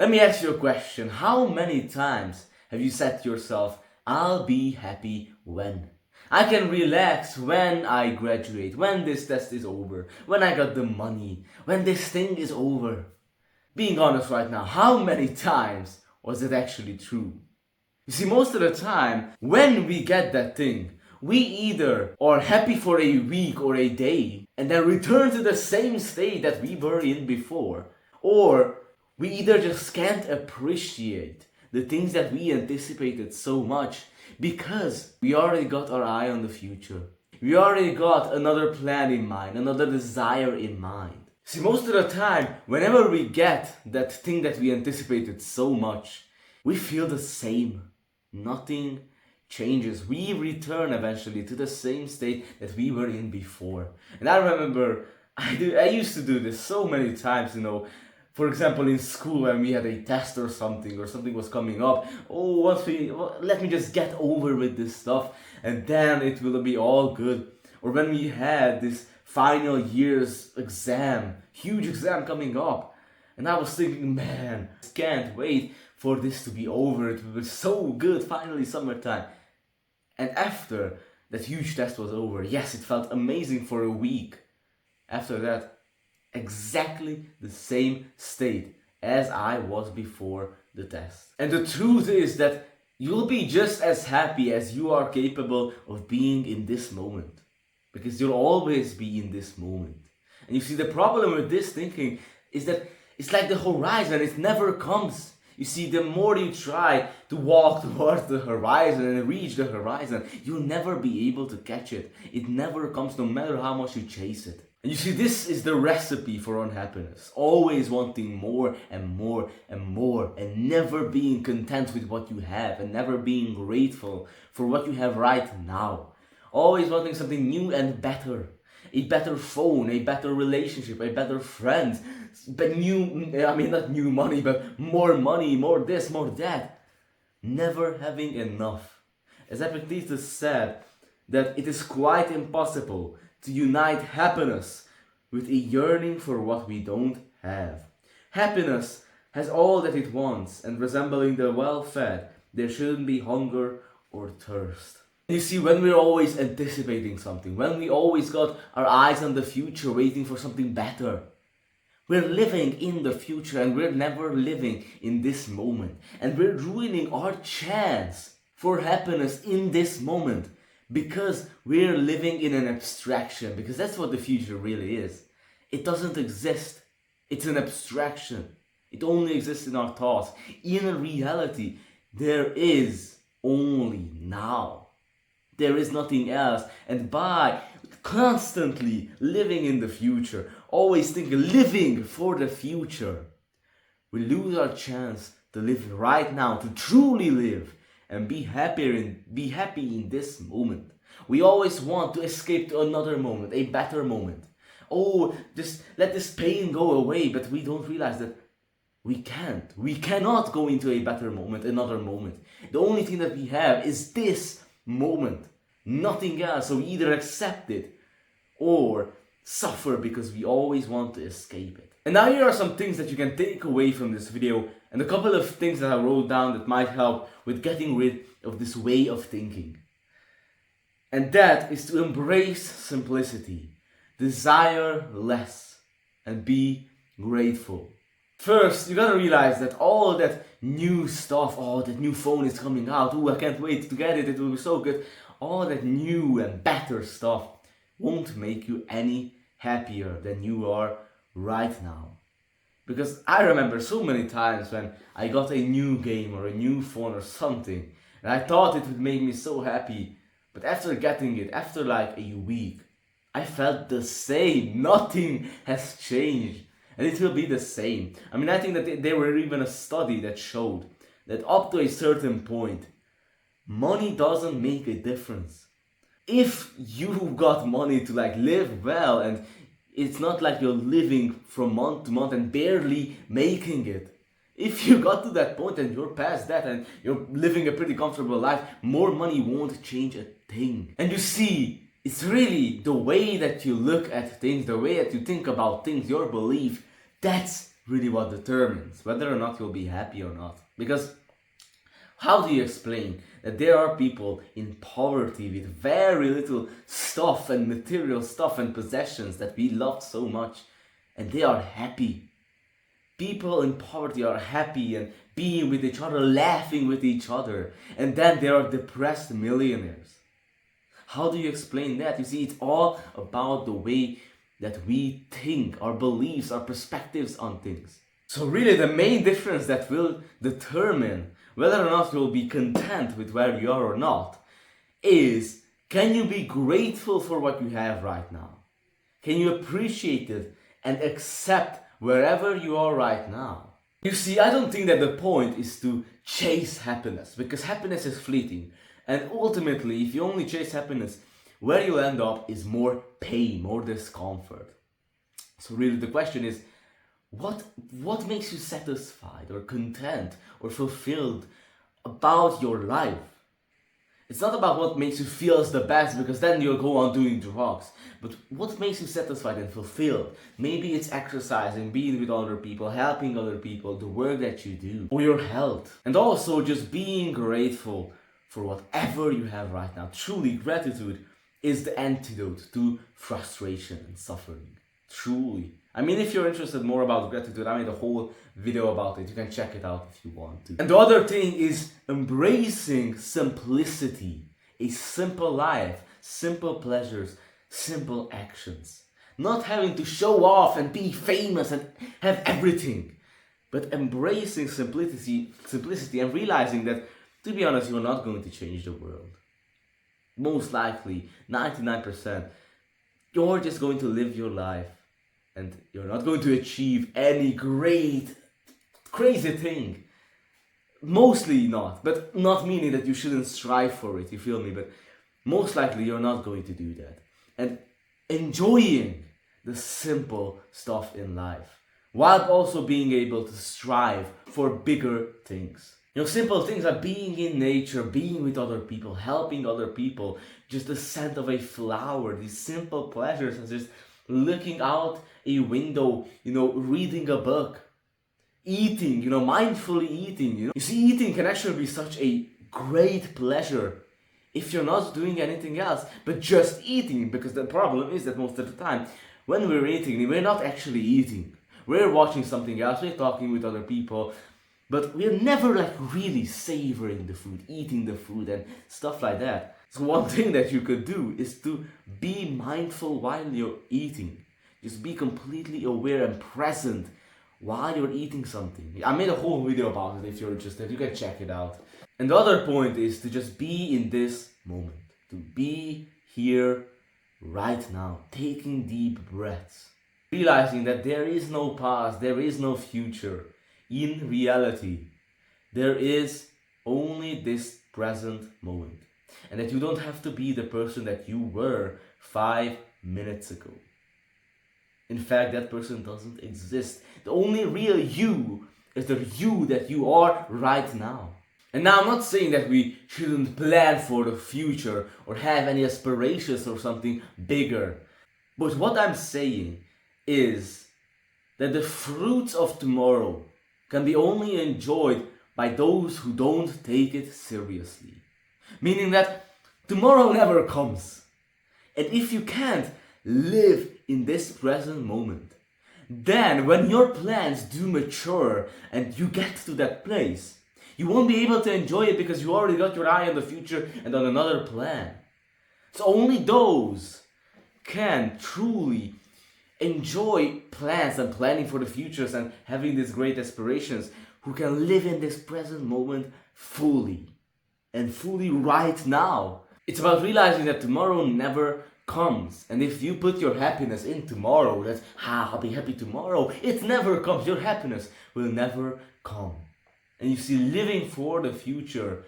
Let me ask you a question. How many times have you said to yourself, I'll be happy when? I can relax when I graduate, when this test is over, when I got the money, when this thing is over. Being honest right now, how many times was it actually true? You see, most of the time, when we get that thing, we either are happy for a week or a day and then return to the same state that we were in before, or we either just can't appreciate the things that we anticipated so much because we already got our eye on the future. We already got another plan in mind, another desire in mind. See, most of the time, whenever we get that thing that we anticipated so much, we feel the same. Nothing changes. We return eventually to the same state that we were in before. And I remember I used to do this so many times, For example, in school when we had a test or something was coming up. Oh, let me just get over with this stuff and then it will be all good. Or when we had this final year's exam, huge exam coming up. And I was thinking, man, I can't wait for this to be over. It will be so good, finally summertime. And after that huge test was over, yes, it felt amazing for a week. After that, exactly the same state as I was before the test. And the truth is that you'll be just as happy as you are capable of being in this moment. Because you'll always be in this moment. And you see, the problem with this thinking is that it's like the horizon, it never comes. You see, the more you try to walk towards the horizon and reach the horizon, you'll never be able to catch it. It never comes, no matter how much you chase it. And you see, this is the recipe for unhappiness. Always wanting more and more and more, and never being content with what you have, and never being grateful for what you have right now. Always wanting something new and better. A better phone, a better relationship, a better friend, but not new money, but more money, more this, more that. Never having enough. As Epictetus said, that it is quite impossible to unite happiness with a yearning for what we don't have. Happiness has all that it wants, and resembling the well-fed, there shouldn't be hunger or thirst. You see, when we're always anticipating something, when we always got our eyes on the future, waiting for something better, we're living in the future and we're never living in this moment. And we're ruining our chance for happiness in this moment because we're living in an abstraction, because that's what the future really is. It doesn't exist. It's an abstraction. It only exists in our thoughts. In reality, there is only now. There is nothing else. And by constantly living in the future, always living for the future, we lose our chance to live right now, to truly live and be happy in this moment. We always want to escape to another moment, a better moment. Oh, just let this pain go away, but we don't realize that we can't. We cannot go into a better moment, another moment. The only thing that we have is this moment. Nothing else. So we either accept it or suffer because we always want to escape it. And now here are some things that you can take away from this video, and a couple of things that I wrote down that might help with getting rid of this way of thinking. And that is to embrace simplicity, desire less, and be grateful. First, you gotta realize that all that new stuff, oh, that new phone is coming out, oh, I can't wait to get it, it will be so good. All that new and better stuff won't make you any happier than you are right now. Because I remember so many times when I got a new game or a new phone or something, and I thought it would make me so happy, but after getting it, after like a week, I felt the same. Nothing has changed. And it will be the same. I think that there were even a study that showed that up to a certain point, money doesn't make a difference. If you got money to live well, and it's not like you're living from month to month and barely making it. If you got to that point and you're past that and you're living a pretty comfortable life, more money won't change a thing. And you see, it's really the way that you look at things, the way that you think about things, your belief, that's really what determines whether or not you'll be happy or not. Because how do you explain that there are people in poverty with very little stuff and material stuff and possessions that we love so much, and they are happy? People in poverty are happy and being with each other, laughing with each other, and then there are depressed millionaires. How do you explain that? You see, it's all about the way that we think, our beliefs, our perspectives on things. So really the main difference that will determine whether or not you'll be content with where you are or not is, can you be grateful for what you have right now? Can you appreciate it and accept wherever you are right now? You see, I don't think that the point is to chase happiness, because happiness is fleeting. And ultimately, if you only chase happiness, where you'll end up is more pain, more discomfort. So really the question is, what makes you satisfied or content or fulfilled about your life? It's not about what makes you feel the best, because then you'll go on doing drugs. But what makes you satisfied and fulfilled? Maybe it's exercising, being with other people, helping other people, the work that you do, or your health. And also just being grateful for whatever you have right now. Truly, gratitude is the antidote to frustration and suffering. Truly. I mean, if you're interested more about gratitude, I made a whole video about it. You can check it out if you want to. And the other thing is embracing simplicity. A simple life, simple pleasures, simple actions. Not having to show off and be famous and have everything. But embracing simplicity and realizing that, to be honest, you're not going to change the world. Most likely, 99%, you're just going to live your life. And you're not going to achieve any great, crazy thing. Mostly not, but not meaning that you shouldn't strive for it, you feel me? But most likely you're not going to do that. And enjoying the simple stuff in life, while also being able to strive for bigger things. You know, simple things like being in nature, being with other people, helping other people, just the scent of a flower, these simple pleasures, and just looking out a window, reading a book, eating, mindfully eating, You see, eating can actually be such a great pleasure if you're not doing anything else, but just eating, because the problem is that most of the time, when we're eating, we're not actually eating. We're watching something else, we're talking with other people, but we're never really savoring the food, eating the food and stuff like that. So one thing that you could do is to be mindful while you're eating. Just be completely aware and present while you're eating something. I made a whole video about it if you're interested, you can check it out. And the other point is to just be in this moment. To be here right now, taking deep breaths. Realizing that there is no past, there is no future. In reality, there is only this present moment. And that you don't have to be the person that you were 5 minutes ago. In fact, that person doesn't exist. The only real you is the you that you are right now. And now I'm not saying that we shouldn't plan for the future or have any aspirations or something bigger. But what I'm saying is that the fruits of tomorrow can be only enjoyed by those who don't take it seriously. Meaning that tomorrow never comes. And if you can't live in this present moment, then when your plans do mature and you get to that place, you won't be able to enjoy it because you already got your eye on the future and on another plan. So only those can truly enjoy plans and planning for the futures and having these great aspirations who can live in this present moment fully. And fully right now. It's about realizing that tomorrow never comes. And if you put your happiness in tomorrow, that I'll be happy tomorrow, it never comes. Your happiness will never come. And you see, living for the future,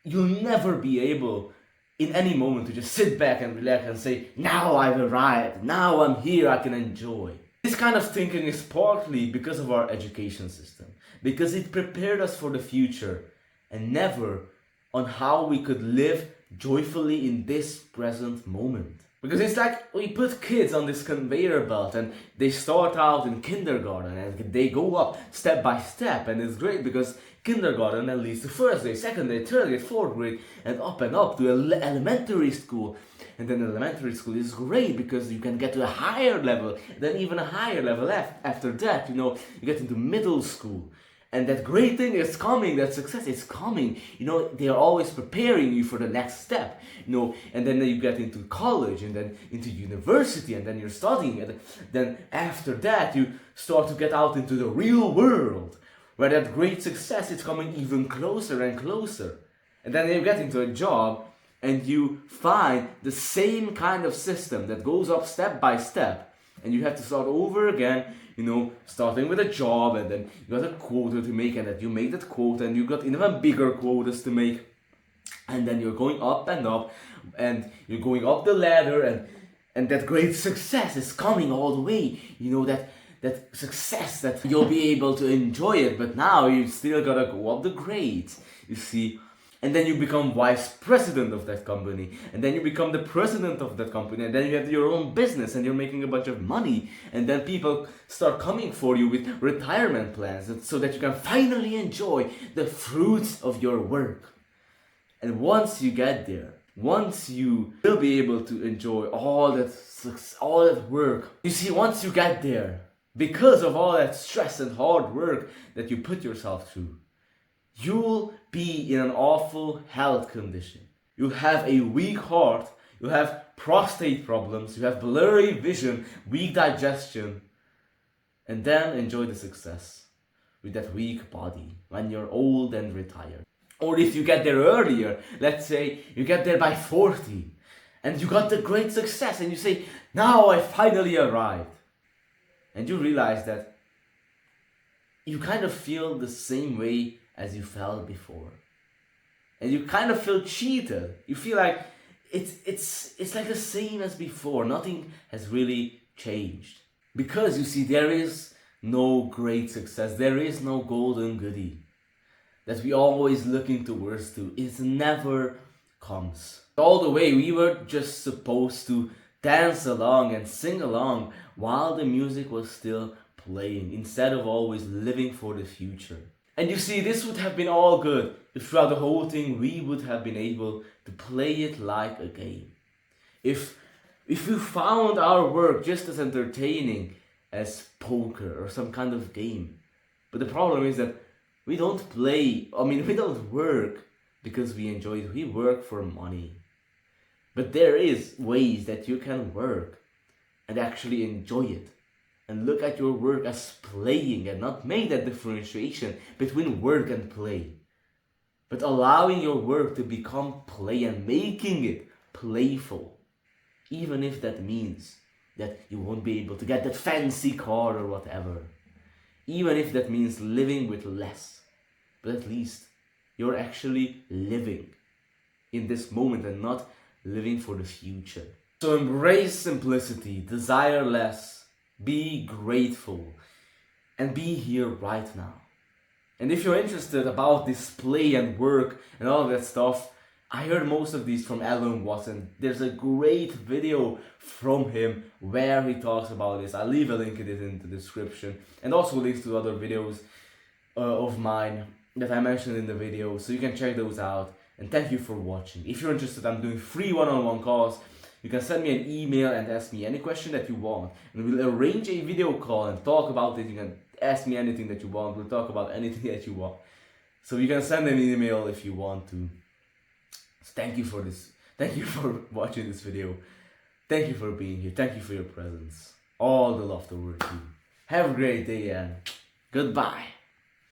you'll never be able in any moment to just sit back and relax and say, now I've arrived, now I'm here, I can enjoy. This kind of thinking is partly because of our education system, because it prepared us for the future and never on how we could live joyfully in this present moment. Because it's like we put kids on this conveyor belt and they start out in kindergarten and they go up step by step, and it's great because kindergarten then leads to first grade, second grade, third grade, fourth grade, and up to elementary school. And then elementary school is great because you can get to a higher level, then even a higher level after that, you get into middle school. And that great thing is coming, that success is coming. They are always preparing you for the next step. And then you get into college and then into university and then you're studying. And then after that you start to get out into the real world, where that great success is coming even closer and closer. And then you get into a job and you find the same kind of system that goes up step by step. And you have to start over again, starting with a job, and then you got a quota to make, and then you make that quota, and you got even bigger quotas to make, and then you're going up, and you're going up the ladder, and that great success is coming all the way. That success that you'll be able to enjoy it, but now you still gotta go up the grades, you see. And then you become vice president of that company, and then you become the president of that company, and then you have your own business and you're making a bunch of money, and then people start coming for you with retirement plans so that you can finally enjoy the fruits of your work. And once you get there, once you will be able to enjoy all that work, you see, once you get there, because of all that stress and hard work that you put yourself through, you'll be in an awful health condition. You'll have a weak heart, you'll have prostate problems, you have blurry vision, weak digestion, and then enjoy the success with that weak body when you're old and retired. Or if you get there earlier, let's say you get there by 40, and you got the great success, and you say, now I finally arrived. And you realize that you kind of feel the same way as you felt before, and you kind of feel cheated. You feel like it's like the same as before. Nothing has really changed, because you see, there is no great success, there is no golden goodie that we always looking towards to. It never comes. All the way we were just supposed to dance along and sing along while the music was still playing, instead of always living for the future. And you see, this would have been all good if throughout the whole thing we would have been able to play it like a game. If we found our work just as entertaining as poker or some kind of game. But the problem is that we don't work because we enjoy it, we work for money. But there is ways that you can work and actually enjoy it, and look at your work as playing, and not make that differentiation between work and play, but allowing your work to become play and making it playful, even if that means that you won't be able to get that fancy car or whatever, even if that means living with less, but at least you're actually living in this moment and not living for the future. So embrace simplicity, desire less, be grateful, and be here right now. And if you're interested about display and work and all of that stuff, I heard most of these from Alan Watson. There's a great video from him where he talks about this. I'll leave a link in the description, and also links to other videos of mine that I mentioned in the video, so you can check those out. And thank you for watching. If you're interested, I'm doing free one-on-one calls. You can send me an email and ask me any question that you want, and we'll arrange a video call and talk about it. You can ask me anything that you want. We'll talk about anything that you want. So you can send an email if you want to. So thank you for this. Thank you for watching this video. Thank you for being here. Thank you for your presence. All the love towards you. Have a great day and goodbye.